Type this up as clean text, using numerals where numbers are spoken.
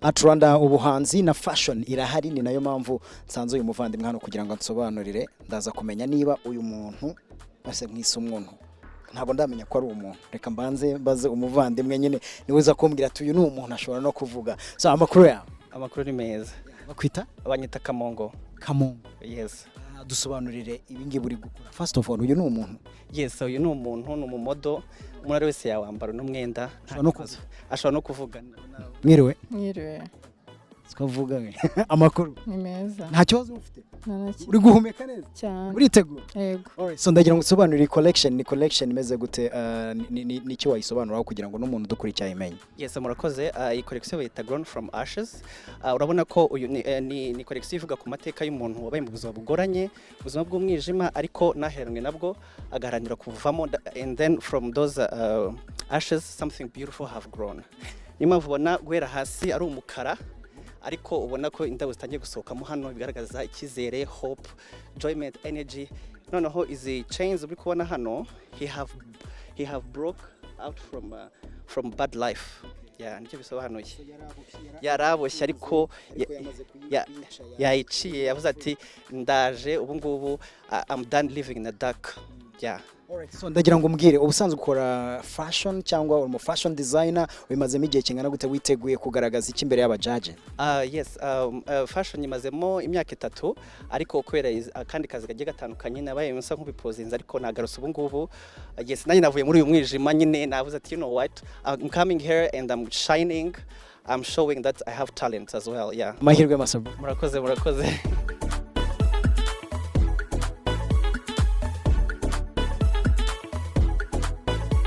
ArtRwanda-Ubuhanzi na fashion irahari, ni nayo mpamvu nsanze uyu muvandimwe hano kugira ngo nsobanurire, ndaza kumenya niba uyu muntu base nk'ise umuntu. Ntabwo ndamenya ko ari umuntu. Reka mbanze baze umuvandimwe nyine niweza kumbwira ati uyu ni umuntu ashobora no kuvuga. So amakuru ya? Amakuru ni meza. Bakwita? Abanyita Kamongo. Kamongo. Yes. Dusobanurire ibingi buri gukora. First of all, uyu ni umuntu. Yes, uyu ni umuntu, ni umumodo. Umuntu wese yawambara n'umwenda. Ashobora no kuvuga. Mwiriwe? Mwiriwe. Sikavuga we. Amakuru. Ni meza. Nta kibazo ufite? Nanaki. Uri guhumeka neza? Cyane. Uritegura? Yego. Alright, so ndagira ngo usobanurire collection imeze gute, ni cyo wayisobanuraho kugira ngo n'umuntu dukurikira imenye. Yes, murakoze. Iyi collection bayita Grown from Ashes. Urabona ko uyu ni collection ivuga ku mateka y'umuntu wabaye mu buzima bugoranye, ubuzima bw'umwijima, ariko naheranwe nabwo agaharanira kuvamo, and then from those ashes something beautiful have grown. Nyuma ubona guhera hasi ari umukara, ariko ubona ko indabo zitangiye gusohokamo hano, bigaragaza ikizere, hope, enjoyment, energy. Noneho izi chains uri kubona hano, he have broke out from bad life. Yeah, nicyo bisobanuye. Yaraboshye ariko yayiciye, yavuze ati ndaje ubu ngubu, I'm done living in the dark. Yeah. Alright, so ndagira ngo umbwire ubusanzwe ukora fashion cyangwa uri mu fashion designer, wimazemo igihe kingana gute witeguye kugaragaza iki imbere y'abajaje? Yes, fashion imazemo imyaka 3, ariko kwera kandi kazi gagiye gatandukanye, nabaye nsa nk'ubipozinze, ariko nagarutse ubu ngubu. Yes, nanjye navuye muri uyu mwijima nyine, navuze ati you know what, I'm coming here and I'm shining, I'm showing that I have talent as well. Yeah. Mahirwe masabu. Murakoze.